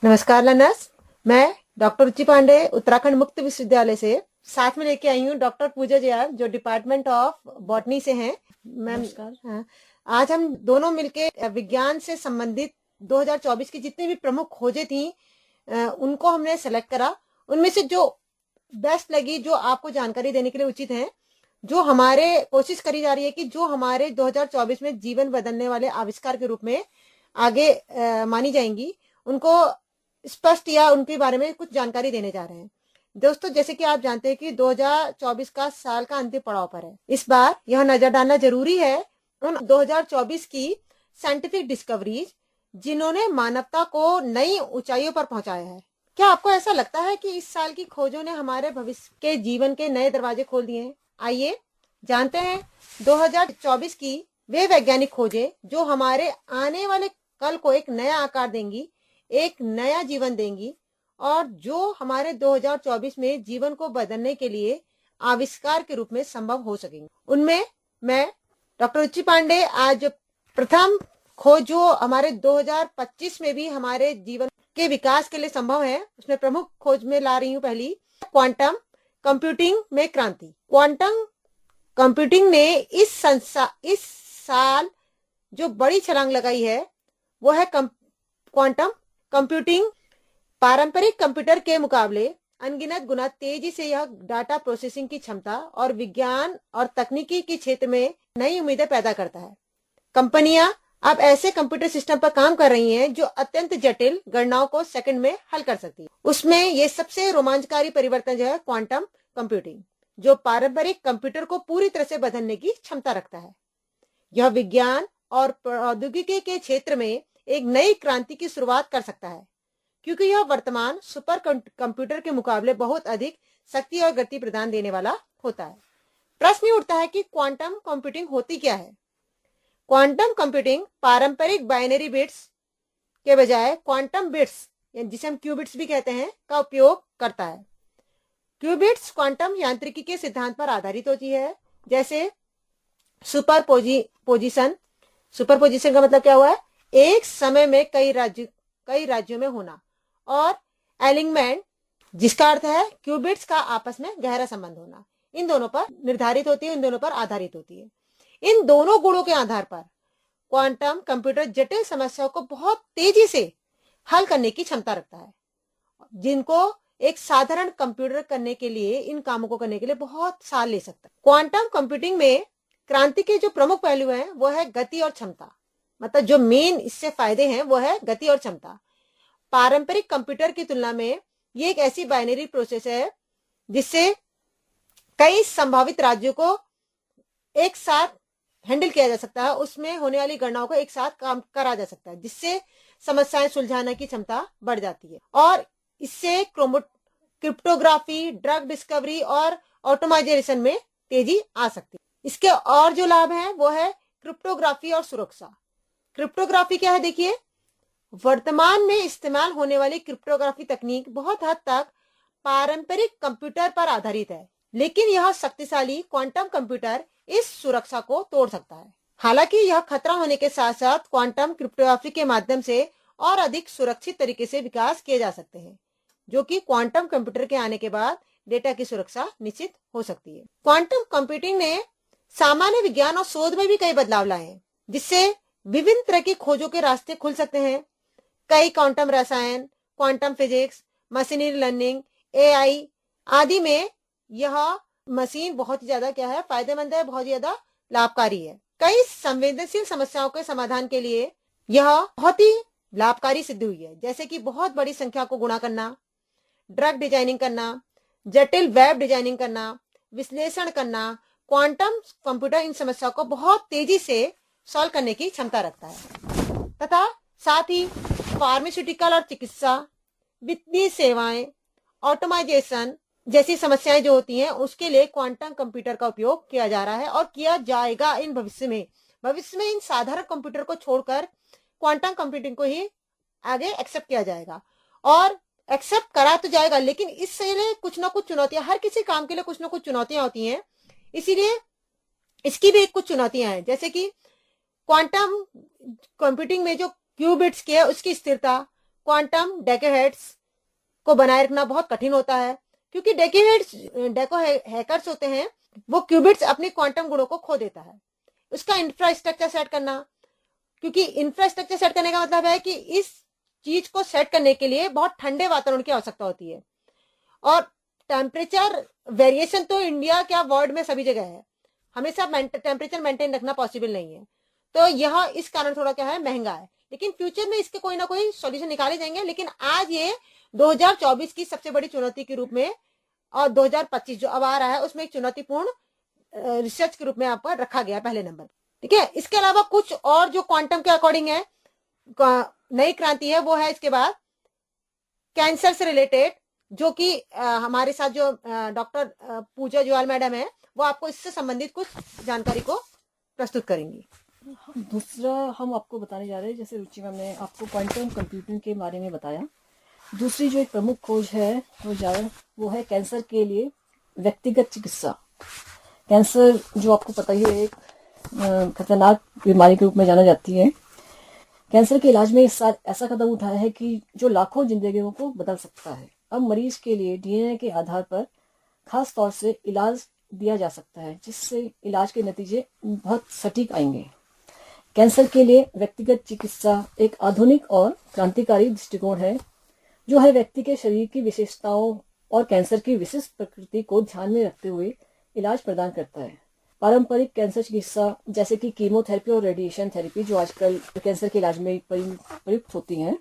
नमस्कार लर्नर्स। मैं डॉक्टर रुचि पांडे उत्तराखंड मुक्त विश्वविद्यालय से साथ में लेके आई हूँ डॉक्टर पूजा जयाल जो डिपार्टमेंट ऑफ बॉटनी से हैं। मैम, हाँ, आज हम दोनों मिलके विज्ञान से संबंधित 2024 की जितनी भी प्रमुख खोजें थी उनको हमने सेलेक्ट करा। उनमें से जो बेस्ट लगी, जो आपको जानकारी देने के लिए उचित है, जो हमारे कोशिश करी जा रही है कि जो हमारे 2024 में जीवन बदलने वाले आविष्कार के रूप में आगे मानी जाएंगी, उनको स्पष्ट या उनके बारे में कुछ जानकारी देने जा रहे हैं। दोस्तों, जैसे कि आप जानते हैं कि 2024 का साल का अंतिम पड़ाव पर है। इस बार यह नजर डालना जरूरी है उन 2024 की साइंटिफिक डिस्कवरीज जिन्होंने मानवता को नई ऊंचाइयों पर पहुंचाया है। क्या आपको ऐसा लगता है कि इस साल की खोजों ने हमारे भविष्य के जीवन के नए दरवाजे खोल दिए हैं? आइए जानते हैं 2024 की वे वैज्ञानिक खोजें जो हमारे आने वाले कल को एक नया आकार देंगी, एक नया जीवन देंगी और जो हमारे 2024 में जीवन को बदलने के लिए आविष्कार के रूप में संभव हो सकेंगे। उनमें मैं डॉक्टर रुचि पांडे आज प्रथम खोज जो हमारे 2025 में भी हमारे जीवन के विकास के लिए संभव है, उसमें प्रमुख खोज में ला रही हूँ। पहली, क्वांटम कंप्यूटिंग में क्रांति। क्वांटम कंप्यूटिंग ने इस साल जो बड़ी छलांग लगाई है वो है क्वांटम कंप्यूटिंग। पारंपरिक कंप्यूटर के मुकाबले अनगिनत गुना तेजी से यह डाटा प्रोसेसिंग की क्षमता और विज्ञान और तकनीकी के क्षेत्र में नई उम्मीदें पैदा करता है। कंपनियां अब ऐसे कंप्यूटर सिस्टम पर काम कर रही हैं जो अत्यंत जटिल गणनाओं को सेकंड में हल कर सकती है। उसमें ये सबसे रोमांचकारी परिवर्तन जो है क्वांटम कंप्यूटिंग, जो पारंपरिक कंप्यूटर को पूरी तरह से बदलने की क्षमता रखता है। यह विज्ञान और प्रौद्योगिकी के क्षेत्र में एक नई क्रांति की शुरुआत कर सकता है, क्योंकि यह वर्तमान सुपर कंप्यूटर के मुकाबले बहुत अधिक शक्ति और गति प्रदान देने वाला होता है। प्रश्न उठता है कि क्वांटम कंप्यूटिंग होती क्या है? क्वांटम कंप्यूटिंग पारंपरिक बाइनरी बिट्स के बजाय क्वांटम बिट्स, जिसे हम क्यूबिट्स भी कहते हैं, का उपयोग करता है। क्यूबिट्स क्वांटम यांत्रिकी के सिद्धांत पर आधारित होती है, जैसे सुपरपोजिशन। सुपरपोजिशन का मतलब क्या हुआ है? एक समय में कई राज्यों में होना। और एलिंगमेंट, जिसका अर्थ है क्यूबिट्स का आपस में गहरा संबंध होना। इन दोनों पर निर्धारित होती है, इन दोनों पर आधारित होती है। इन दोनों गुणों के आधार पर क्वांटम कंप्यूटर जटिल समस्याओं को बहुत तेजी से हल करने की क्षमता रखता है, जिनको एक साधारण कंप्यूटर करने के लिए, इन कामों को करने के लिए बहुत साल ले सकता है। क्वांटम कंप्यूटिंग में क्रांति के जो प्रमुख पहलू हैं वो है गति और क्षमता। मतलब जो मेन इससे फायदे हैं वो है गति और क्षमता। पारंपरिक कंप्यूटर की तुलना में ये एक ऐसी बाइनरी प्रोसेस है जिससे कई संभावित राज्यों को एक साथ हैंडल किया जा सकता है, उसमें होने वाली गणनाओं को एक साथ काम करा जा सकता है, जिससे समस्याएं सुलझाने की क्षमता बढ़ जाती है। और इससे क्रिप्टोग्राफी, ड्रग डिस्कवरी और ऑटोमाइजेशन में तेजी आ सकती है। इसके और जो लाभ हैं वो है क्रिप्टोग्राफी और सुरक्षा। क्रिप्टोग्राफी क्या है? देखिए, वर्तमान में इस्तेमाल होने वाली क्रिप्टोग्राफी तकनीक बहुत हद तक पारंपरिक कंप्यूटर पर आधारित है, लेकिन यह शक्तिशाली क्वांटम कंप्यूटर इस सुरक्षा को तोड़ सकता है। हालांकि यह खतरा होने के साथ साथ क्वांटम क्रिप्टोग्राफी के माध्यम से और अधिक सुरक्षित तरीके से विकास किए जा सकते हैं, जो कि क्वांटम कंप्यूटर के आने के बाद डेटा की सुरक्षा निश्चित हो सकती है। क्वांटम कंप्यूटिंग ने सामान्य विज्ञान और शोध में भी कई बदलाव लाए हैं, जिससे विभिन्न तरह की खोजों के रास्ते खुल सकते हैं। कई क्वांटम रसायन, quantum physics, machinery learning, AI आदि में यह मशीन बहुत ही ज्यादा क्या है, फायदेमंद है, बहुत ज्यादा लाभकारी है। कई संवेदनशील समस्याओं के समाधान के लिए यह बहुत ही लाभकारी सिद्ध हुई है, जैसे कि बहुत बड़ी संख्या को गुणा करना, ड्रग डिजाइनिंग करना, जटिल वेब डिजाइनिंग करना, विश्लेषण करना। क्वांटम कंप्यूटर इन समस्याओं को बहुत तेजी से सॉल्व करने की क्षमता रखता है। तथा साथ ही फार्मास्यूटिकल और चिकित्सा, वित्तीय सेवाएं, ऑटोमाइजेशन जैसी समस्याएं जो होती हैं, उसके लिए क्वांटम कंप्यूटर का उपयोग किया जा रहा है और किया जाएगा इन भविष्य में इन साधारण कंप्यूटर को छोड़कर क्वांटम कंप्यूटिंग को ही आगे एक्सेप्ट किया जाएगा। और एक्सेप्ट करा तो जाएगा, लेकिन इससे लिए कुछ ना कुछ चुनौतियां, हर किसी काम के लिए कुछ ना कुछ चुनौतियां होती हैं, इसीलिए इसकी भी कुछ चुनौतियां हैं। जैसे कि क्वांटम कंप्यूटिंग में जो क्यूबिट्स की है उसकी स्थिरता, क्वांटम डेकेहेड्स को बनाए रखना बहुत कठिन होता है, क्योंकि डेको हैकर्स होते हैं, वो क्यूबिट्स अपने क्वांटम गुणों को खो देता है। उसका इंफ्रास्ट्रक्चर सेट करना, क्योंकि इंफ्रास्ट्रक्चर सेट करने का मतलब है कि इस चीज को सेट करने के लिए बहुत ठंडे वातावरण की आवश्यकता होती है, और टेम्परेचर वेरिएशन तो इंडिया क्या वर्ल्ड में सभी जगह है, हमेशा टेम्परेचर मेंटेन रखना पॉसिबल नहीं है। तो यह इस कारण थोड़ा क्या है, महंगा है, लेकिन फ्यूचर में इसके कोई ना कोई सॉल्यूशन निकाले जाएंगे। लेकिन आज ये 2024 की सबसे बड़ी चुनौती के रूप में, और 2025 जो अब आ रहा है उसमें एक चुनौतीपूर्ण रिसर्च के रूप में यहाँ पर रखा गया पहले नंबर। ठीक है, इसके अलावा कुछ और जो क्वांटम के अकॉर्डिंग है नई क्रांति है, वो है इसके बाद कैंसर से रिलेटेड, जो कि हमारे साथ जो डॉक्टर पूजा जुआल मैडम है, वो आपको इससे संबंधित कुछ जानकारी को प्रस्तुत करेंगी। दूसरा हम आपको बताने जा रहे हैं, जैसे रुचि मैम ने आपको क्वांटम कंप्यूटिंग के बारे में बताया, दूसरी जो एक प्रमुख खोज है वो है कैंसर के लिए व्यक्तिगत चिकित्सा। कैंसर जो आपको पता ही है एक खतरनाक बीमारी के रूप में जाना जाती है। कैंसर के इलाज में इस साल ऐसा कदम उठाया है कि जो लाखों जिंदगियों को बदल सकता है। अब मरीज के लिए डीएनए के आधार पर खास तौर से इलाज दिया जा सकता है, जिससे इलाज के नतीजे बहुत सटीक आएंगे। कैंसर के लिए व्यक्तिगत चिकित्सा एक आधुनिक और क्रांतिकारी दृष्टिकोण है, जो हर व्यक्ति के शरीर की विशेषताओं और कैंसर की विशिष्ट प्रकृति को ध्यान में रखते हुए इलाज प्रदान करता है। पारंपरिक कैंसर चिकित्सा जैसे कि कीमोथेरेपी और रेडिएशन थेरेपी, जो आजकल कैंसर के इलाज में प्रयुक्त होती हैं,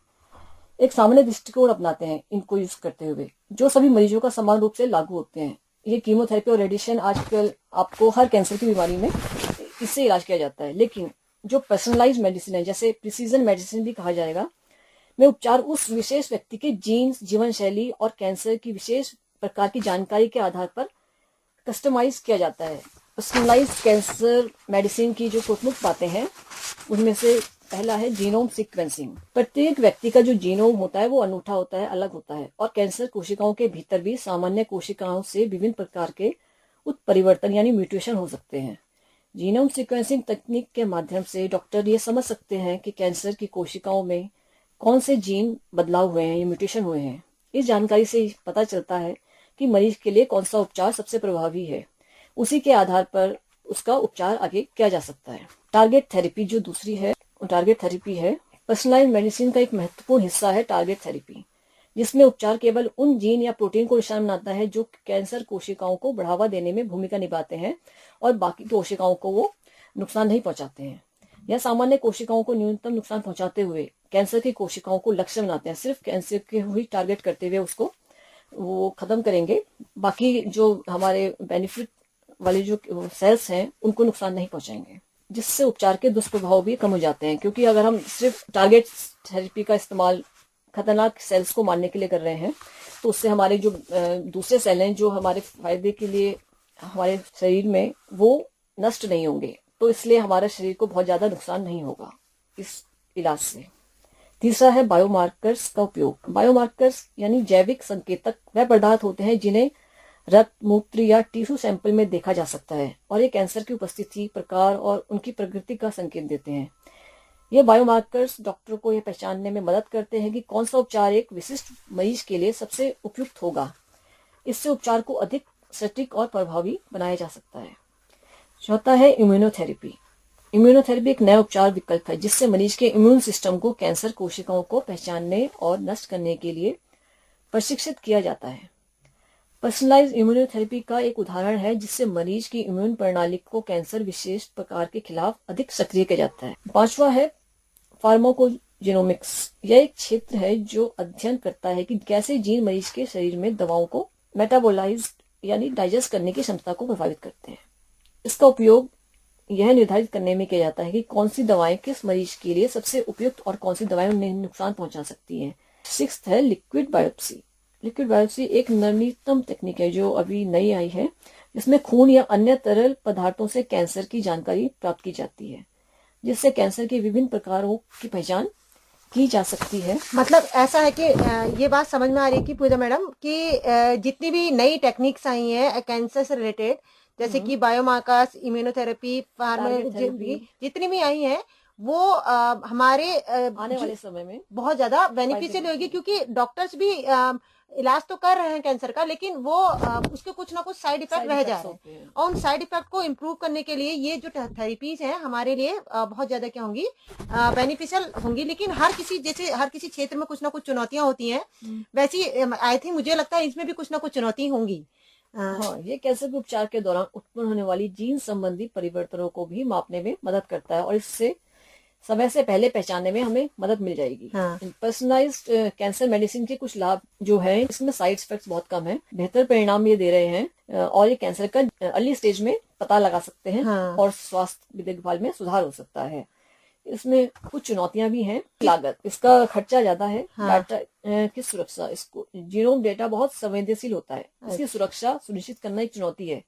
एक सामान्य दृष्टिकोण अपनाते हैं इनको यूज करते हुए, जो सभी मरीजों का समान रूप से लागू होते हैं। ये कीमोथेरेपी और रेडिएशन आजकल आपको हर कैंसर की बीमारी में इससे इलाज किया जाता है। लेकिन जो पर्सनलाइज मेडिसिन है, जैसे प्रिसीजन मेडिसिन भी कहा जाएगा, में उपचार उस विशेष व्यक्ति के जीन्स, जीवन शैली और कैंसर की विशेष प्रकार की जानकारी के आधार पर कस्टमाइज किया जाता है। पर्सनलाइज कैंसर मेडिसिन की जो प्रमुख बातें हैं, उनमें से पहला है जीनोम सीक्वेंसिंग। प्रत्येक व्यक्ति का जो जीनोम होता है वो अनूठा होता है, अलग होता है, और कैंसर कोशिकाओं के भीतर भी सामान्य कोशिकाओं से विभिन्न प्रकार के उत्परिवर्तन यानी म्यूटेशन हो सकते हैं। जीनोम सीक्वेंसिंग तकनीक के माध्यम से डॉक्टर ये समझ सकते हैं कि कैंसर की कोशिकाओं में कौन से जीन बदलाव हुए हैं या म्यूटेशन हुए हैं। इस जानकारी से पता चलता है कि मरीज के लिए कौन सा उपचार सबसे प्रभावी है। उसी के आधार पर उसका उपचार आगे किया जा सकता है। टारगेट थेरेपी जो दूसरी है, टारगेट थेरेपी है। पर्सनलाइज मेडिसिन का एक महत्वपूर्ण हिस्सा है टारगेट थेरेपी, जिसमें उपचार केवल उन जीन या प्रोटीन को निशाना बनाता है जो कैंसर कोशिकाओं को बढ़ावा देने में भूमिका निभाते हैं, और बाकी कोशिकाओं को वो नुकसान नहीं पहुंचाते हैं। यह सामान्य कोशिकाओं को न्यूनतम नुकसान पहुंचाते हुए कैंसर की कोशिकाओं को लक्ष्य बनाते हैं। सिर्फ कैंसर के ही टारगेट करते हुए उसको वो खत्म करेंगे, बाकी जो हमारे बेनिफिट वाले जो सेल्स हैं उनको नुकसान नहीं पहुंचाएंगे, जिससे उपचार के दुष्प्रभाव भी कम हो जाते हैं। क्योंकि अगर हम सिर्फ टारगेट थेरेपी का इस्तेमाल खतरनाक सेल्स को मारने के लिए कर रहे हैं, तो उससे हमारे जो दूसरे सेल हैं जो हमारे फायदे के लिए हमारे शरीर में, वो नष्ट नहीं होंगे। तो इसलिए हमारे शरीर को बहुत ज्यादा नुकसान नहीं होगा इस इलाज से। तीसरा है बायोमार्कर्स का उपयोग। बायोमार्कर्स यानी जैविक संकेतक वह पदार्थ होते हैं जिन्हें रक्त, मूत्र या टिश्यू सैंपल में देखा जा सकता है, और ये कैंसर की उपस्थिति, प्रकार और उनकी प्रकृति का संकेत देते हैं। ये बायोमार्कर्स डॉक्टर को यह पहचानने में मदद करते हैं कि कौन सा उपचार एक विशिष्ट मरीज के लिए सबसे उपयुक्त होगा। इससे उपचार को अधिक सटीक और प्रभावी बनाया जा सकता है। चौथा है इम्यूनोथेरेपी। इम्यूनोथेरेपी एक नया उपचार विकल्प है जिससे मरीज के इम्यून सिस्टम को कैंसर कोशिकाओं को पहचानने और नष्ट करने के लिए प्रशिक्षित किया जाता है। पर्सनलाइज्ड इम्यूनोथेरेपी का एक उदाहरण है जिससे मरीज की इम्यून प्रणाली को कैंसर विशेष प्रकार के खिलाफ अधिक सक्रिय किया जाता है। पांचवा है फार्माकोजेनोमिक्स। यह एक क्षेत्र है जो अध्ययन करता है कि कैसे जीन मरीज के शरीर में दवाओं को मेटाबोलाइज यानी डाइजेस्ट करने की क्षमता को प्रभावित करते हैं। इसका उपयोग यह निर्धारित करने में किया जाता है कि कौन सी दवाएं किस मरीज के लिए सबसे उपयुक्त और कौन सी दवाएं उन्हें नुकसान पहुंचा सकती हैं। सिक्स्थ है लिक्विड बायोप्सी। लिक्विड बायोप्सी एक नवीनतम तकनीक है जो अभी नई आई है, जिसमें खून या अन्य तरल पदार्थों से कैंसर की जानकारी प्राप्त की जाती है, जिससे कैंसर के विभिन्न प्रकारों की पहचान की जा सकती है। मतलब ऐसा है कि ये बात समझ में आ रही है कि पूजा मैडम कि जितनी भी नई टेक्निक्स आई हैं कैंसर से रिलेटेड, जैसे कि बायोमार्कर्स, इम्यूनोथेरेपी, फार्माकोजेनोमिक्स, जितनी भी आई हैं, वो हमारे आने वाले समय में बहुत ज्यादा बेनिफिशियल होगी, क्योंकि डॉक्टर्स भी इलाज तो कर रहे हैं कैंसर का, लेकिन वो उसके कुछ ना कुछ साइड इफेक्ट रह जा रहे हैं, और उन साइड इफेक्ट को इम्प्रूव करने के लिए ये जो थेरेपीज हैं हमारे लिए बहुत ज्यादा क्या होंगी, बेनिफिशियल होंगी। लेकिन हर किसी, जैसे हर किसी क्षेत्र में कुछ ना कुछ चुनौतियां होती हैं, वैसी आई थिंक मुझे लगता है इसमें भी कुछ ना कुछ चुनौती होंगी। हाँ, ये कैंसर के उपचार के दौरान उत्पन्न होने वाली जीन संबंधी परिवर्तनों को भी मापने में मदद करता है और इससे समय से पहले पहचानने में हमें मदद मिल जाएगी। हाँ। पर्सनलाइज्ड कैंसर मेडिसिन के कुछ लाभ जो है, इसमें साइड इफेक्ट्स बहुत कम है, बेहतर परिणाम ये दे रहे हैं और ये कैंसर का अर्ली स्टेज में पता लगा सकते हैं। हाँ। और स्वास्थ्य देखभाल में सुधार हो सकता है। इसमें कुछ चुनौतियां भी हैं। लागत, इसका खर्चा ज्यादा है। हाँ। डाटा की सुरक्षा, इसको जीनोम डेटा बहुत संवेदनशील होता है, इसकी सुरक्षा सुनिश्चित करना एक चुनौती है।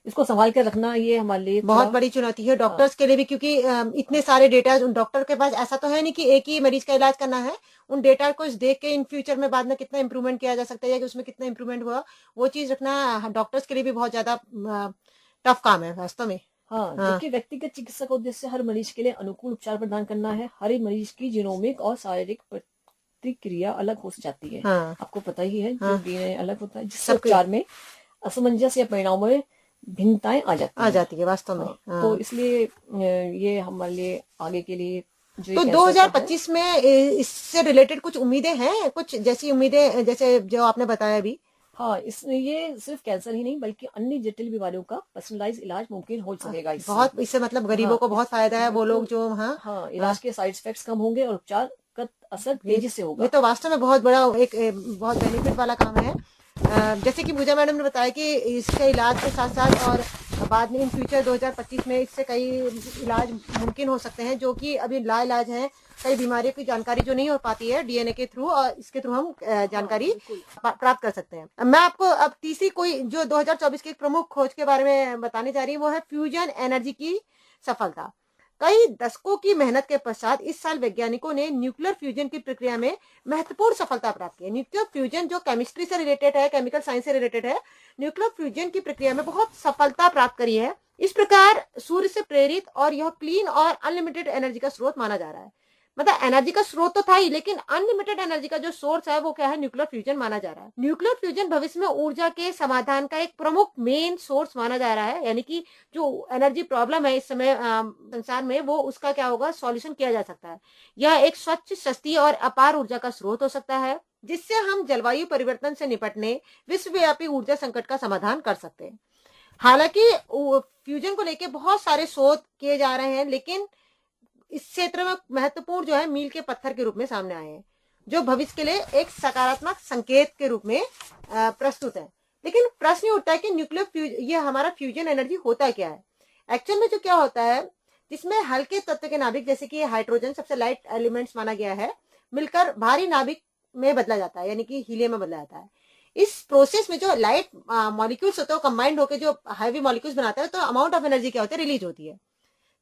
इसको संभाल कर रखना ये हमारे लिए बहुत बड़ी चुनौती है डॉक्टर्स के लिए भी, क्योंकि इतने सारे डेटा डॉक्टर के पास ऐसा तो है नहीं कि एक ही मरीज का इलाज करना है। उन डेटा को देख के इन फ्यूचर में बाद में कितना इंप्रूवमेंट किया जा सकता है या कि उसमें कितना इंप्रूवमेंट हुआ, वो चीज रखना डॉक्टर्स के लिए भी बहुत ज्यादा टफ काम है वास्तव में। हाँ, जबकि व्यक्तिगत चिकित्सा का उद्देश्य हर मरीज के लिए अनुकूल उपचार प्रदान करना है। हर एक मरीज की जीनोमिक और शारीरिक प्रतिक्रिया अलग हो जाती है। हाँ। आपको पता ही है, जो डीएनए अलग होता है, जिससे उपचार में असमंजस या परिणामों में भिन्नताएं आ जाती है वास्तव में। तो इसलिए ये हमारे लिए आगे के लिए तो 2025 में इससे रिलेटेड कुछ उम्मीदें हैं, कुछ जैसी उम्मीदें जैसे जो आपने बताया अभी? हाँ, ये सिर्फ कैंसर ही नहीं बल्कि अन्य जटिल बीमारियों का पर्सनलाइज इलाज मुमकिन हो सकेगा। बहुत इससे मतलब गरीबों को बहुत फायदा है, वो लोग जो हाँ, इलाज के साइड इफेक्ट्स कम होंगे और उपचार का असर तेजी से होगा। ये तो वास्तव में बहुत बड़ा एक बहुत बेनिफिट वाला काम है। जैसे कि पूजा मैडम ने बताया कि इसके इलाज के साथ साथ और बाद में इन फ्यूचर 2025 में इससे कई इलाज मुमकिन हो सकते हैं, जो कि अभी लाइलाज हैं। कई बीमारियों की जानकारी जो नहीं हो पाती है डीएनए के थ्रू, और इसके थ्रू हम जानकारी प्राप्त कर सकते हैं। मैं आपको अब तीसरी कोई जो 2024 की एक प्रमुख खोज के बारे में बताने जा रही हूँ, वो है फ्यूजन एनर्जी की सफलता। कई दशकों की मेहनत के पश्चात इस साल वैज्ञानिकों ने न्यूक्लियर फ्यूजन की प्रक्रिया में महत्वपूर्ण सफलता प्राप्त की है। न्यूक्लियर फ्यूजन जो केमिस्ट्री से रिलेटेड है, केमिकल साइंस से रिलेटेड है, न्यूक्लियर फ्यूजन की प्रक्रिया में बहुत सफलता प्राप्त करी है। इस प्रकार सूर्य से प्रेरित और यह क्लीन और अनलिमिटेड एनर्जी का स्रोत माना जा रहा है। मतलब एनर्जी का स्रोत तो था ही, लेकिन अनलिमिटेड एनर्जी का जो सोर्स है वो क्या है, न्यूक्लियर फ्यूजन माना जा रहा है। न्यूक्लियर फ्यूजन भविष्य में ऊर्जा के समाधान का एक प्रमुख मेन सोर्स माना जा रहा है, यानी कि जो एनर्जी प्रॉब्लम है इस समय संसार में, वो उसका क्या होगा, सॉल्यूशन किया जा सकता है। यह एक स्वच्छ, सस्ती और अपार ऊर्जा का स्रोत हो सकता है, जिससे हम जलवायु परिवर्तन से निपटने विश्वव्यापी ऊर्जा संकट का समाधान कर सकते हैं। हालांकि फ्यूजन को लेकर बहुत सारे शोध किए जा रहे हैं, लेकिन इस क्षेत्र में महत्वपूर्ण जो है मील के पत्थर के रूप में सामने आए हैं, जो भविष्य के लिए एक सकारात्मक संकेत के रूप में प्रस्तुत है। लेकिन प्रश्न ये उठता है कि न्यूक्लियर ये हमारा फ्यूजन एनर्जी होता क्या है एक्चुअल में? जो क्या होता है, जिसमें हल्के तत्व के नाभिक जैसे कि हाइड्रोजन सबसे लाइट एलिमेंट्स माना गया है, मिलकर भारी नाभिक में बदला जाता है, यानी कि हीलियम में बदला जाता है। इस प्रोसेस में जो लाइट मॉलिक्यूल्स होते हैं कंबाइंड होकर जो हैवी मॉलिक्यूल्स बनाता है, तो अमाउंट ऑफ एनर्जी क्या होती है, रिलीज होती है।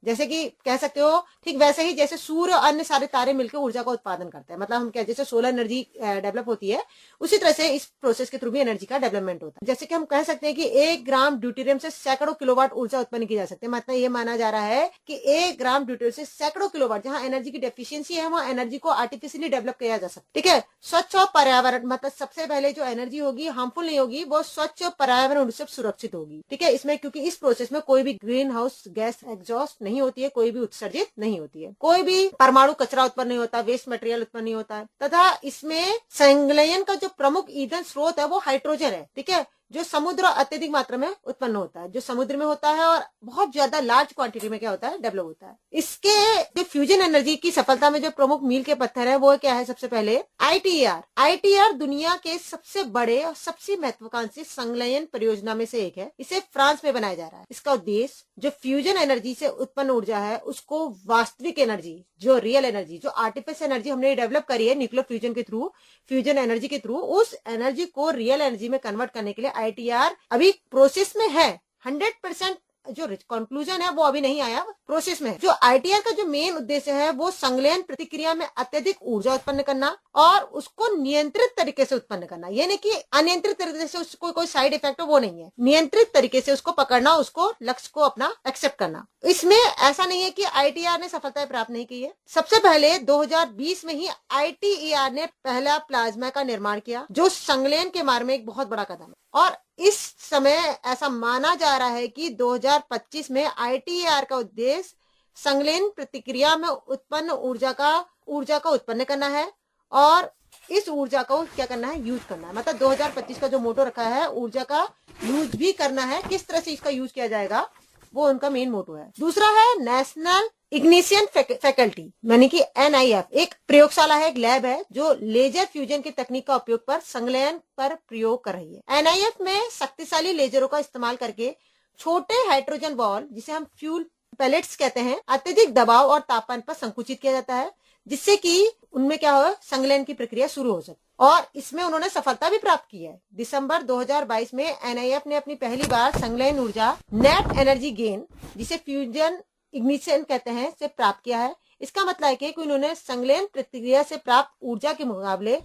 जैसे कि कह सकते हो ठीक वैसे ही जैसे सूर्य और अन्य सारे तारे मिलकर ऊर्जा का उत्पादन करते हैं, मतलब हम क्या, जैसे सोलर एनर्जी डेवलप होती है, उसी तरह से इस प्रोसेस के थ्रू भी एनर्जी का डेवलपमेंट होता है। जैसे कि हम कह सकते हैं कि 1 ग्राम ड्यूटेरियम से सैकड़ों किलोवाट ऊर्जा उत्पन्न की जा सकती है। मतलब ये माना जा रहा है कि 1 ग्राम ड्यूटेरियम से सैकड़ों किलोवाट, जहाँ एनर्जी की डेफिशिएंसी है, वहाँ एनर्जी को आर्टिफिशियली डेवलप किया जा सकता है। ठीक है, स्वच्छ और पर्यावरण, मतलब सबसे पहले जो एनर्जी होगी हार्मफुल नहीं होगी, वो स्वच्छ पर्यावरण से सुरक्षित होगी। ठीक है, इसमें क्योंकि इस प्रोसेस में कोई भी ग्रीन हाउस गैस एग्जॉस्ट नहीं होती है, कोई भी उत्सर्जित नहीं होती है, कोई भी परमाणु कचरा उत्पन्न नहीं होता, वेस्ट मटेरियल उत्पन्न नहीं होता है, तथा इसमें संलयन का जो प्रमुख ईंधन स्रोत है वो हाइड्रोजन है। ठीक है, जो समुद्र अत्यधिक मात्रा में उत्पन्न होता है, जो समुद्र में होता है और बहुत ज्यादा लार्ज क्वांटिटी में क्या होता है, डेवलप होता है। इसके जो फ्यूजन एनर्जी की सफलता में जो प्रमुख मील के पत्थर है वो क्या है, सबसे पहले आईटीआर। आईटीआर दुनिया के सबसे बड़े और सबसे महत्वाकांक्षी संलयन परियोजना में से एक है। इसे फ्रांस में बनाया जा रहा है। इसका उद्देश्य जो फ्यूजन एनर्जी से उत्पन्न ऊर्जा है उसको वास्तविक एनर्जी, जो रियल एनर्जी, जो आर्टिफिशियल एनर्जी हमने डेवलप करी है न्यूक्लियर फ्यूजन के थ्रू, फ्यूजन एनर्जी के थ्रू, उस एनर्जी को रियल एनर्जी में कन्वर्ट करने के लिए आईटीआर अभी प्रोसेस में है। 100% जो कंक्लूजन है वो अभी नहीं आया, प्रोसेस में है। जो ITR का जो मेन उद्देश्य है वो संलयन प्रतिक्रिया में अत्यधिक ऊर्जा उत्पन्न करना और उसको नियंत्रित तरीके से उत्पन्न करना। ये नहीं कि अनियंत्रित तरीके से उसको कोई साइड इफेक्ट हो, वो नहीं है। नियंत्रित तरीके से उसको पकड़ना, उसको लक्ष्य को अपना एक्सेप्ट करना। इसमें ऐसा नहीं है कि ITR ने सफलता प्राप्त नहीं की है। सबसे पहले 2020 में ही ITER ने पहला प्लाज्मा का निर्माण किया, जो संलयन के मार्ग में एक बहुत बड़ा कदम है। और इस समय ऐसा माना जा रहा है कि 2025 में ITER का उद्देश्य संलयन प्रतिक्रिया में उत्पन्न ऊर्जा का उत्पन्न करना है और इस ऊर्जा को क्या करना है, यूज करना है। मतलब 2025 का जो मोटो रखा है, ऊर्जा का यूज भी करना है। किस तरह से इसका यूज किया जाएगा वो उनका मेन मोटो है। दूसरा है नेशनल इग्निशन फैकल्टी, यानी कि NIF, एक प्रयोगशाला है, एक लैब है जो लेजर फ्यूजन की तकनीक का उपयोग पर संलयन पर प्रयोग कर रही है। NIF में शक्तिशाली लेजरों का इस्तेमाल करके छोटे हाइड्रोजन बॉल, जिसे हम फ्यूल पैलेट्स कहते हैं, अत्यधिक दबाव और तापमान पर संकुचित किया जाता है, जिससे कि उनमें क्या हो, संलयन की प्रक्रिया शुरू हो सके। और इसमें उन्होंने सफलता भी प्राप्त की है। दिसंबर 2022 में NIF ने अपनी पहली बार संलयन ऊर्जा नेट एनर्जी गेन, जिसे फ्यूजन इग्निशन कहते हैं, से प्राप्त किया है। इसका मतलब है कि उन्होंने संलयन प्रतिक्रिया से प्राप्त ऊर्जा के मुकाबले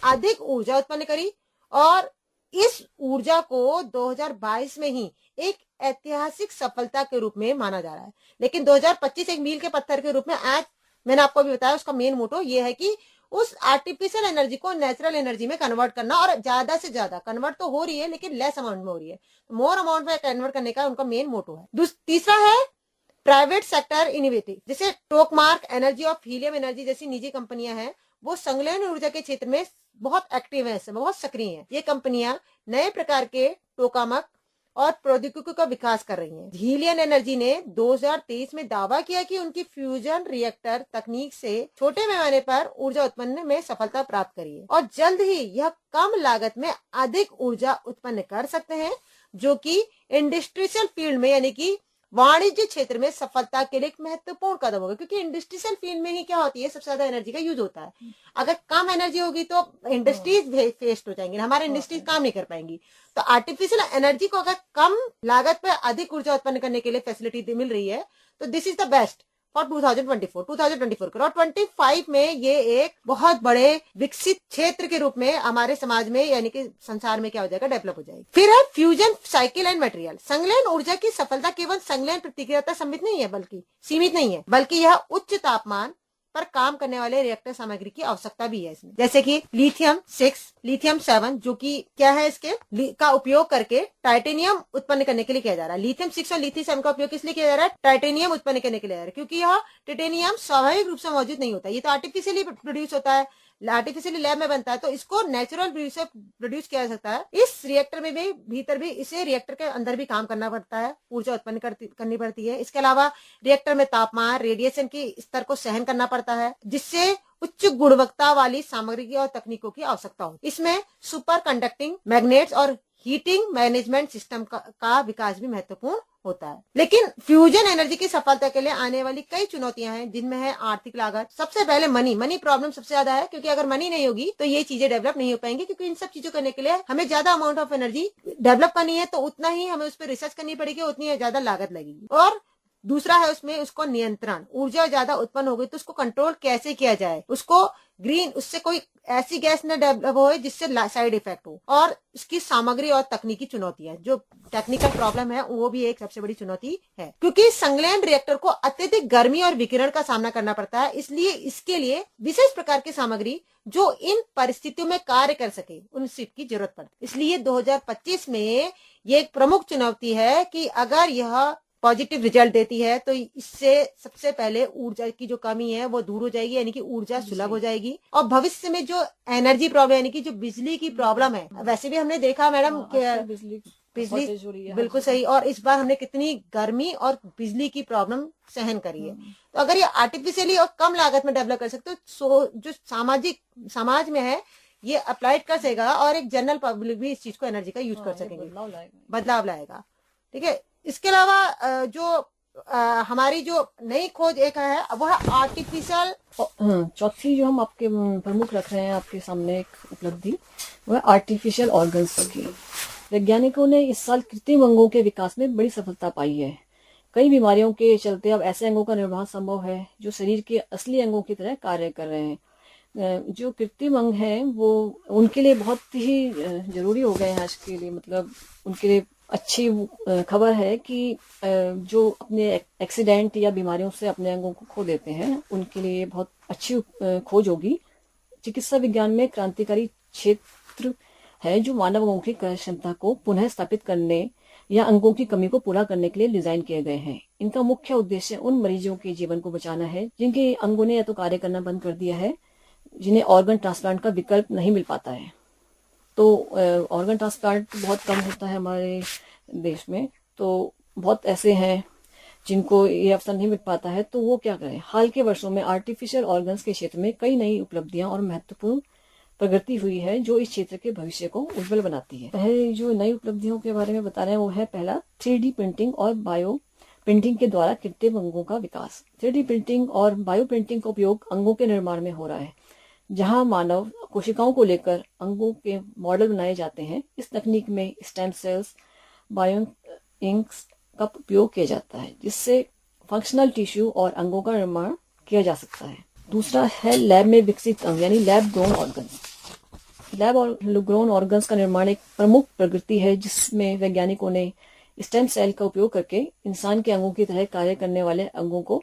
अधिक ऊर्जा उत्पन्न करी और इस ऊर्जा को 2022 में ही एक ऐतिहासिक सफलता के रूप में माना जा रहा है। लेकिन 2025 एक मील के पत्थर के रूप में, आज मैंने आपको भी बताया, उसका मेन मोटो ये है कि उस आर्टिफिशियल एनर्जी को नेचुरल एनर्जी में कन्वर्ट करना, और ज्यादा से ज्यादा कन्वर्ट तो हो रही है लेकिन लेस अमाउंट में हो रही है, मोर अमाउंट में कन्वर्ट करने का उनका मेन मोटो है। तीसरा है प्राइवेट सेक्टर इनोवेटिव, जैसे टोकमार्क एनर्जी ऑफ हीलियम एनर्जी जैसी निजी कंपनियां हैं, वो संलयन ऊर्जा के क्षेत्र में बहुत एक्टिव है, बहुत सक्रिय है। ये कंपनियां नए प्रकार के टोकामक और प्रौद्योगिकी का विकास कर रही हैं। हीलियन एनर्जी ने 2023 में दावा किया कि उनकी फ्यूजन रिएक्टर तकनीक से छोटे पैमाने पर ऊर्जा उत्पन्न में सफलता प्राप्त करी है और जल्द ही यह कम लागत में अधिक ऊर्जा उत्पन्न कर सकते हैं, जो कि इंडस्ट्रियल फील्ड में, यानी कि वाणिज्य क्षेत्र में सफलता के लिए एक महत्वपूर्ण कदम होगा। क्योंकि इंडस्ट्रियल फील्ड में ही क्या होती है, सबसे ज्यादा एनर्जी का यूज होता है। अगर कम एनर्जी होगी तो इंडस्ट्रीज वेस्ट हो जाएंगी, हमारे इंडस्ट्रीज काम नहीं कर पाएंगी। तो आर्टिफिशियल एनर्जी को अगर कम लागत पर अधिक ऊर्जा उत्पन्न करने के लिए फैसिलिटी मिल रही है, तो this is the best for 2024 करो। 25 में ये एक बहुत बड़े विकसित क्षेत्र के रूप में हमारे समाज में, यानी कि संसार में क्या हो जाएगा, डेवलप हो जाएगी। फिर है फ्यूजन साइकिल एंड मटेरियल। संलयन ऊर्जा की सफलता केवल संलयन प्रतिक्रिया तक सीमित नहीं है, बल्कि यह उच्च तापमान पर काम करने वाले रिएक्टर सामग्री की आवश्यकता भी है इसमें, जैसे कि लिथियम 6, लिथियम 7, जो कि क्या है, इसके का उपयोग करके टाइटेनियम उत्पन्न करने के लिए किया जा रहा है। लिथियम 6 और लिथियम 7 का उपयोग किस लिए किया जा रहा है, टाइटेनियम उत्पन्न करने के लिए, क्योंकि यह टाइटेनियम स्वाभाविक रूप से मौजूद नहीं होता, ये तो आर्टिफिशियली प्रोड्यूस होता है, आर्टिफिशियली लैब में बनता है, तो इसको नेचुरल प्रोड्यूस किया जा सकता है। इस रिएक्टर में भी भीतर भी इसे रिएक्टर के अंदर भी काम करना पड़ता है, ऊर्जा उत्पन्न करनी पड़ती है। इसके अलावा रिएक्टर में तापमान, रेडिएशन के स्तर को सहन करना पड़ता है, जिससे उच्च गुणवत्ता वाली सामग्री और तकनीकों की आवश्यकता होती है। इसमें सुपर कंडक्टिंग मैग्नेट्स और हीटिंग मैनेजमेंट सिस्टम का विकास भी महत्वपूर्ण होता है। लेकिन फ्यूजन एनर्जी की सफलता के लिए आने वाली कई चुनौतियां हैं, जिनमें है आर्थिक लागत। सबसे पहले मनी प्रॉब्लम सबसे ज्यादा है, क्योंकि अगर मनी नहीं होगी तो ये चीजें डेवलप नहीं हो पाएंगी, क्योंकि इन सब चीजों करने के लिए हमें ज्यादा अमाउंट ऑफ एनर्जी डेवलप करनी है, तो उतना ही हमें उस पर रिसर्च करनी पड़ेगी, उतनी ज्यादा लागत लगेगी। और दूसरा है उसमें उसको नियंत्रण, ऊर्जा ज्यादा उत्पन्न हो गई तो उसको कंट्रोल कैसे किया जाए, उसको उससे कोई ऐसी गैस न डेवलप हो जिससे साइड इफेक्ट हो, और इसकी सामग्री और तकनीकी चुनौतियां, जो टेक्निकल प्रॉब्लम है, वो भी एक सबसे बड़ी चुनौती है, क्योंकि संलयन रिएक्टर को अत्यधिक गर्मी और विकिरण का सामना करना पड़ता है। इसलिए इसके लिए विशेष प्रकार की सामग्री जो इन परिस्थितियों में कार्य कर सके, उन सिप की जरूरत पड़ती है। इसलिए 2025 में ये एक प्रमुख चुनौती है कि अगर यह पॉजिटिव रिजल्ट देती है तो इससे सबसे पहले ऊर्जा की जो कमी है वो दूर हो जाएगी, यानी कि ऊर्जा सुलभ हो जाएगी। और भविष्य में जो एनर्जी प्रॉब्लम, यानी कि जो बिजली की प्रॉब्लम है, वैसे भी हमने देखा मैडम बिजली बिल्कुल सही, और इस बार हमने कितनी गर्मी और बिजली की प्रॉब्लम सहन करी है। तो अगर ये आर्टिफिशियली और कम लागत में डेवलप कर सकते तो जो समाज में है ये अप्लाइड कर सकेगा, और एक जनरल पब्लिक भी इस चीज को एनर्जी का यूज कर सकेंगे, बदलाव लाएगा। ठीक है। इसके अलावा जो हमारी जो नई खोज एक है वो है आर्टिफिशियल। चौथी जो हम आपके प्रमुख रख रहे हैं आपके सामने एक उपलब्धि, वो है आर्टिफिशियल ऑर्गन्स की। वैज्ञानिकों ने इस साल कृत्रिम अंगों के विकास में बड़ी सफलता पाई है। कई बीमारियों के चलते अब ऐसे अंगों का निर्माण संभव है जो शरीर के असली अंगों की तरह कार्य कर रहे हैं। जो कृत्रिम अंग हैं वो उनके लिए बहुत ही जरूरी हो गए हैं आज के लिए। मतलब उनके लिए अच्छी खबर है कि जो अपने एक्सीडेंट या बीमारियों से अपने अंगों को खो देते हैं उनके लिए बहुत अच्छी खोज होगी। चिकित्सा विज्ञान में क्रांतिकारी क्षेत्र है जो मानव अंगों की कार्य क्षमता को पुनः स्थापित करने या अंगों की कमी को पूरा करने के लिए डिजाइन किए गए हैं। इनका मुख्य उद्देश्य उन मरीजों के जीवन को बचाना है जिनके अंगों ने या तो कार्य करना बंद कर दिया है, जिन्हें ऑर्गन ट्रांसप्लांट का विकल्प नहीं मिल पाता है। तो ऑर्गन ट्रांसप्लांट बहुत कम होता है हमारे देश में, तो बहुत ऐसे हैं जिनको ये अवसर नहीं मिल पाता है, तो वो क्या करें। हाल के वर्षों में आर्टिफिशियल ऑर्गन्स के क्षेत्र में कई नई उपलब्धियां और महत्वपूर्ण प्रगति हुई है जो इस क्षेत्र के भविष्य को उज्जवल बनाती है। पहले जो नई उपलब्धियों के बारे में बता रहे हैं वो है पहला 3D प्रिंटिंग और बायो प्रिंटिंग के द्वारा कृत्रिम अंगों का विकास। 3D प्रिंटिंग और बायो प्रिंटिंग का उपयोग अंगों के निर्माण में हो रहा है, जहां मानव कोशिकाओं को लेकर अंगों के मॉडल बनाए जाते हैं। इस तकनीक में स्टेम सेल्स, बायो इंक्स का उपयोग किया जाता है जिससे फंक्शनल टिश्यू और अंगों का निर्माण किया जा सकता है। दूसरा है लैब में विकसित अंग यानी लैब ग्रोन ऑर्गन्स। लैब और ग्रोन ऑर्गन्स का निर्माण एक प्रमुख प्रगति है जिसमें वैज्ञानिकों ने स्टेम सेल का उपयोग करके इंसान के अंगों की तरह कार्य करने वाले अंगों को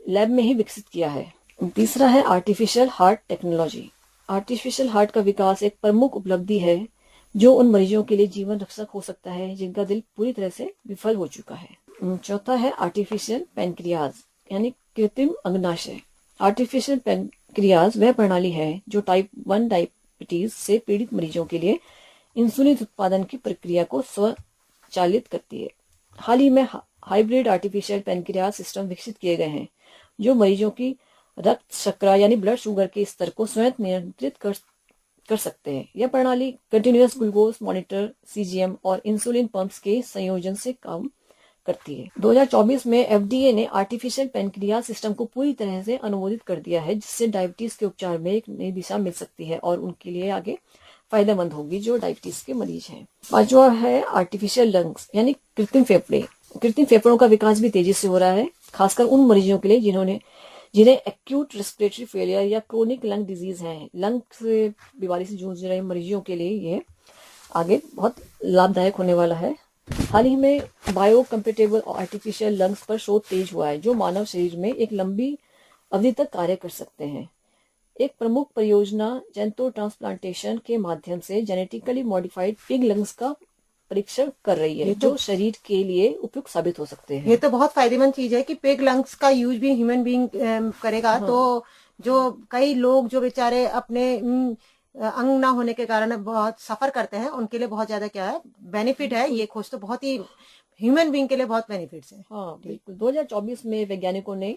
लैब में ही विकसित किया है। तीसरा है artificial heart technology. Artificial heart का विकास एक प्रमुख उपलब्धि है जो उन मरीजों के लिए जीवन रक्षक हो सकता है जिनका दिल पूरी तरह से विफल हो चुका है। चौथा है आर्टिफिशियल पेनक्रियाज यानी कृत्रिम अंगनाशय। आर्टिफिशियल पेनक्रियाज वह प्रणाली है जो टाइप 1 डायबिटीज से पीड़ित मरीजों के लिए इंसुलिन उत्पादन की प्रक्रिया को स्वचालित करती है। हाल ही में हाइब्रिड आर्टिफिशियल पेनक्रियाज सिस्टम विकसित किए गए हैं जो मरीजों की रक्त शर्करा यानी ब्लड शुगर के स्तर को स्वयं नियंत्रित कर सकते हैं। यह प्रणाली कंटिन्यूअस ग्लूकोज मॉनिटर, सीजीएम और इंसुलिन पंप्स के संयोजन से काम करती है। 2024 में एफडीए ने आर्टिफिशियल पेनक्रियाज सिस्टम को पूरी तरह से अनुमोदित कर दिया है जिससे डायबिटीज के उपचार में एक नई दिशा मिल सकती है और उनके लिए आगे फायदेमंद होगी जो डायबिटीज के मरीज हैं। पांचवा है आर्टिफिशियल लंग्स यानी कृत्रिम फेफड़े। कृत्रिम फेफड़ों का विकास भी तेजी से हो रहा है, खासकर उन मरीजों के लिए जिन्हें एक्यूट रेस्पिरेटरी फेलियर या क्रोनिक लंग डिजीज है। लंग से बीमारी से जूझ रहे मरीजों के लिए ये आगे बहुत लाभदायक होने वाला है। हाल ही में बायो कंपेटेबल आर्टिफिशियल लंग्स पर शोध तेज हुआ है जो मानव शरीर में एक लंबी अवधि तक कार्य कर सकते हैं। एक प्रमुख परियोजना जेंतो ट्रांसप्लांटेशन के माध्यम से जेनेटिकली मॉडिफाइड पिग लंग्स का परीक्षण कर रही है जो शरीर के लिए उपयुक्त साबित हो सकते हैं। ये तो बहुत फायदेमंद चीज है कि पिग लंग्स का यूज भी ह्यूमन बीइंग करेगा। हाँ। तो जो कई लोग जो बेचारे अपने अंग ना होने के कारण बहुत सफर करते हैं उनके लिए बहुत ज्यादा क्या है बेनिफिट है। ये खोज तो बहुत ही ह्यूमन बीइंग के लिए बहुत बेनिफिट्स है। हाँ बिल्कुल। 2024 में वैज्ञानिकों ने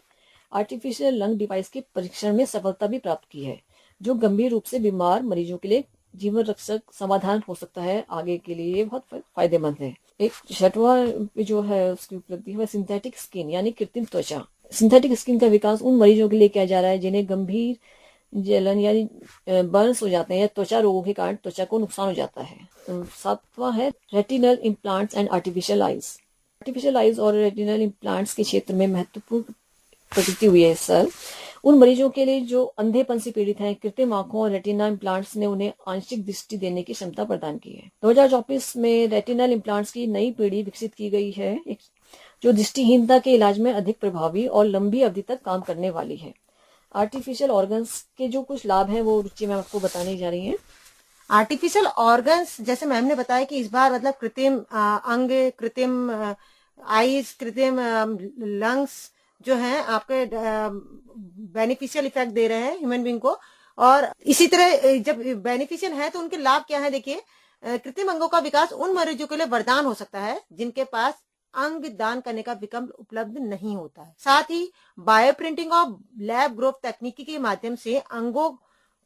आर्टिफिशियल लंग डिवाइस के परीक्षण में सफलता भी प्राप्त की है जो गंभीर रूप से बीमार मरीजों के लिए जीवन रक्षक समाधान हो सकता है। आगे के लिए ये बहुत फायदेमंद है। एक छठवां जो है उसकी उपलब्धि है सिंथेटिक स्किन यानी कृत्रिम त्वचा। सिंथेटिक स्किन का विकास उन मरीजों के लिए किया जा रहा है जिन्हें गंभीर जलन यानी बर्न्स हो जाते हैं या त्वचा रोगों के कारण त्वचा को नुकसान हो जाता है। सातवां है retinal implants and artificial eyes. Artificial eyes और रेटिनल इम्प्लांट्स के क्षेत्र में महत्वपूर्ण प्रगति हुई है सर। उन मरीजों के लिए जो अंधेपन से पीड़ित हैं, कृत्रिम आंखों और रेटिना इम्प्लांट्स ने उन्हें आंशिक दृष्टि देने की क्षमता प्रदान की है। 2024 में रेटिनल इम्प्लांट्स की नई पीढ़ी विकसित की गई है जो दृष्टिहीनता के इलाज में अधिक प्रभावी और लंबी अवधि तक काम करने वाली है। आर्टिफिशियल ऑर्गन्स के जो कुछ लाभ हैं वो रुचि मैम आपको बताने जा रही हैं। आर्टिफिशियल ऑर्गन्स जैसे मैम ने बताया कि इस बार मतलब कृत्रिम अंग, कृत्रिम आईज, कृत्रिम लंग्स जो हैं आपके बेनिफिशियल इफेक्ट दे रहे हैं ह्यूमन बीइंग को। और इसी तरह जब बेनिफिशियल है तो उनके लाभ क्या है। देखिए कृत्रिम अंगों का विकास उन मरीजों के लिए वरदान हो सकता है जिनके पास अंग दान करने का विकल्प उपलब्ध नहीं होता है। साथ ही बायो प्रिंटिंग और लैब ग्रोथ तकनीकी के माध्यम से अंगों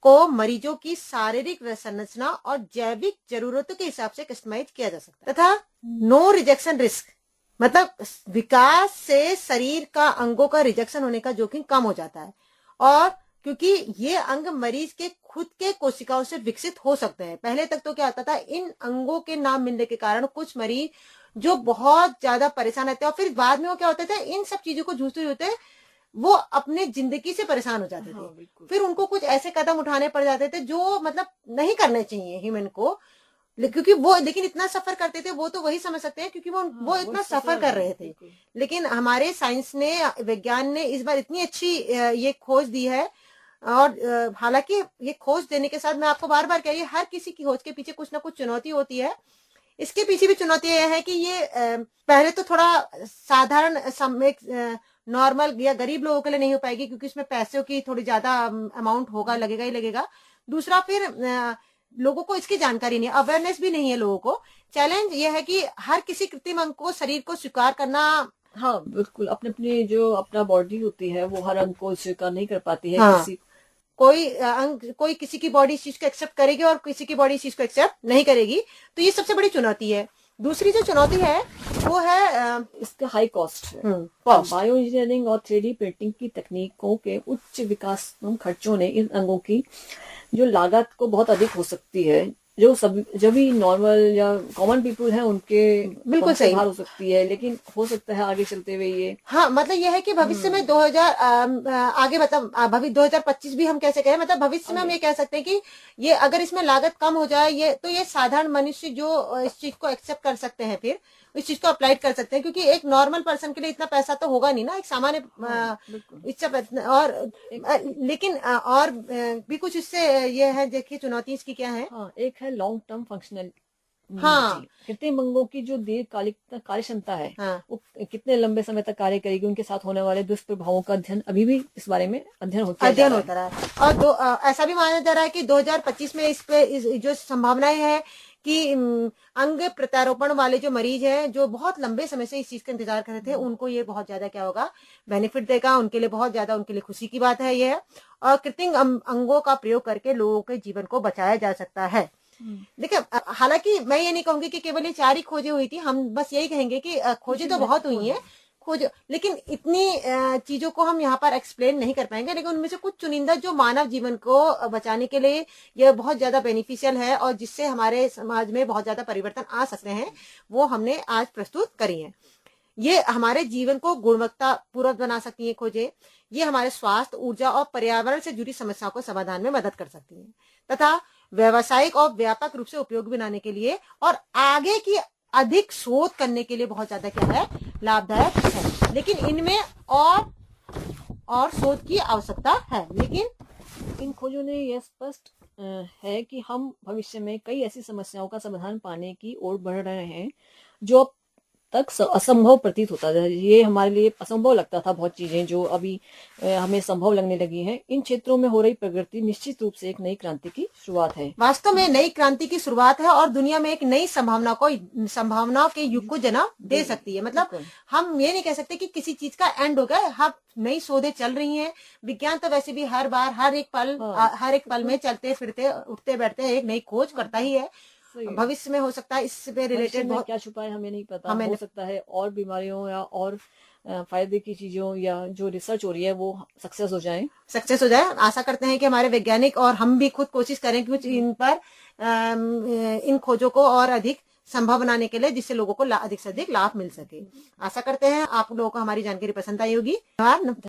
को मरीजों की शारीरिक संरचना और जैविक जरूरतों के हिसाब से कस्टमाइज किया जा सकता है तथा नो रिजेक्शन रिस्क मतलब विकास से शरीर का अंगों का रिजेक्शन होने का जोखिम कम हो जाता है। और क्योंकि ये अंग मरीज के खुद के कोशिकाओं से विकसित हो सकते हैं। पहले तक तो क्या होता था, इन अंगों के ना मिलने के कारण कुछ मरीज जो बहुत ज्यादा परेशान रहते हैं, और फिर बाद में वो क्या होता था, इन सब चीजों को जूझते होते वो अपने जिंदगी से परेशान हो जाते थे। हाँ, फिर उनको कुछ ऐसे कदम उठाने पड़ जाते थे जो मतलब नहीं करने चाहिए ह्यूमन को, क्योंकि वो लेकिन इतना सफर करते थे, वो तो वही समझ सकते हैं क्योंकि वो इतना सफर कर रहे थे। लेकिन हमारे साइंस ने, विज्ञान ने इस बार इतनी अच्छी ये खोज दी है, और हालांकि ये खोज देने के साथ मैं आपको बार बार कह रही हूँ, हर किसी की खोज के पीछे कुछ ना कुछ चुनौती होती है। इसके पीछे भी चुनौती यह है कि ये पहले तो थोड़ा साधारण नॉर्मल या गरीब लोगों के लिए नहीं हो पाएगी, क्योंकि इसमें पैसों की थोड़ी ज्यादा अमाउंट होगा, लगेगा ही लगेगा। दूसरा फिर लोगों को इसकी जानकारी नहीं है, अवेयरनेस भी नहीं है लोगों को। चैलेंज ये है कि हर किसी कृत्रिम अंग को, शरीर को स्वीकार करना, हाँ बिल्कुल, अपने अपनी जो अपना बॉडी होती है वो हर अंग को स्वीकार नहीं कर पाती है। हाँ, किसी कोई किसी की बॉडी इस चीज को एक्सेप्ट करेगी और किसी की बॉडी इस चीज को एक्सेप्ट नहीं करेगी, तो ये सबसे बड़ी चुनौती है। दूसरी जो चुनौती है वो है इसका हाई कॉस्ट है। कॉस्ट। बायो इंजीनियरिंग और 3D प्रिंटिंग की तकनीकों के उच्च विकास खर्चों ने इन अंगों की जो लागत को बहुत अधिक हो सकती है, जो जो भी नॉर्मल या कॉमन पीपल है उनके बिल्कुल सही बाहर हो सकती है, लेकिन हो सकता है आगे चलते हुए ये, हाँ, मतलब यह है कि भविष्य में 2000 आगे, मतलब भविष्य 2025 भी हम कैसे कहें, मतलब भविष्य में हम ये कह सकते हैं कि ये अगर इसमें लागत कम हो जाए, ये तो ये साधारण मनुष्य जो इस चीज को एक्सेप्ट कर सकते हैं, फिर इस चीज को अप्लाई कर सकते हैं, क्योंकि एक नॉर्मल पर्सन के लिए इतना पैसा तो होगा नहीं ना, एक सामान्य और लेकिन और भी कुछ इससे ये है, देखिए चुनौती इसकी क्या है। हाँ, एक है लॉन्ग टर्म फंक्शनल। हाँ, कृत्रिम अंगों की जो दीर्घकालिक कार्य क्षमता है, हाँ, वो कितने लंबे समय तक कार्य करेगी, उनके साथ होने वाले दुष्प्रभावों का अध्ययन अभी भी इस बारे में अध्ययन होता रहा है। और ऐसा भी माना जा रहा है कि 2025 में इस पे जो संभावनाएं है कि अंग प्रत्यारोपण वाले जो मरीज हैं, जो बहुत लंबे समय से इस चीज का इंतजार कर रहे थे, उनको ये बहुत ज्यादा क्या होगा, बेनिफिट देगा, उनके लिए बहुत ज्यादा, उनके लिए खुशी की बात है ये। और कृत्रिम अंगों का प्रयोग करके लोगों के जीवन को बचाया जा सकता है। देखिए, हालांकि मैं ये नहीं कहूंगी कि केवल ये 4 ही खोजें हुई थी, हम बस यही कहेंगे कि खोजें तो बहुत हुई हैं, लेकिन इतनी चीजों को हम यहाँ पर एक्सप्लेन नहीं कर पाएंगे, लेकिन उनमें से कुछ चुनिंदा जो मानव जीवन को बचाने के लिए यह बहुत ज्यादा बेनिफिशियल है और जिससे हमारे समाज में बहुत ज्यादा परिवर्तन आ सकते हैं, वो हमने आज प्रस्तुत करी है। ये हमारे जीवन को गुणवत्ता पूर्वक बना सकती है खोजें, ये हमारे स्वास्थ्य, ऊर्जा और पर्यावरण से जुड़ी समस्याओं को समाधान में मदद कर सकती है, तथा व्यावसायिक और व्यापक रूप से उपयोग बनाने के लिए और आगे की अधिक शोध करने के लिए बहुत ज्यादा क्या है, लाभदायक है। लेकिन इनमें और शोध की आवश्यकता है। लेकिन इन खोजों ने यह स्पष्ट है कि हम भविष्य में कई ऐसी समस्याओं का समाधान पाने की ओर बढ़ रहे हैं जो अब तक असंभव प्रतीत होता था। ये हमारे लिए असंभव लगता था, बहुत चीजें जो अभी हमें संभव लगने लगी हैं। इन क्षेत्रों में हो रही प्रगति निश्चित रूप से एक नई क्रांति की शुरुआत है। वास्तव में नई क्रांति की शुरुआत है और दुनिया में एक नई संभावनाओं के युग को जन्म दे सकती है। मतलब हम ये नहीं कह सकते कि किसी चीज का एंड हो गया, हम नई शोधें चल रही हैं। विज्ञान तो वैसे भी हर बार हर एक पल में चलते फिरते उठते बैठते एक नई खोज करता ही है। भविष्य में हो सकता है इससे रिलेटेड बहुत क्या छुपा है हमें नहीं पता, हो सकता है और बीमारियों या और फायदे की चीजों या जो रिसर्च हो रही है वो सक्सेस हो जाए। आशा करते हैं कि हमारे वैज्ञानिक और हम भी खुद कोशिश करें कि कुछ इन पर इन खोजों को और अधिक संभव बनाने के लिए, जिससे लोगों को अधिक से अधिक लाभ मिल सके। आशा करते हैं आप लोगों को हमारी जानकारी पसंद आई होगी। धन्यवाद।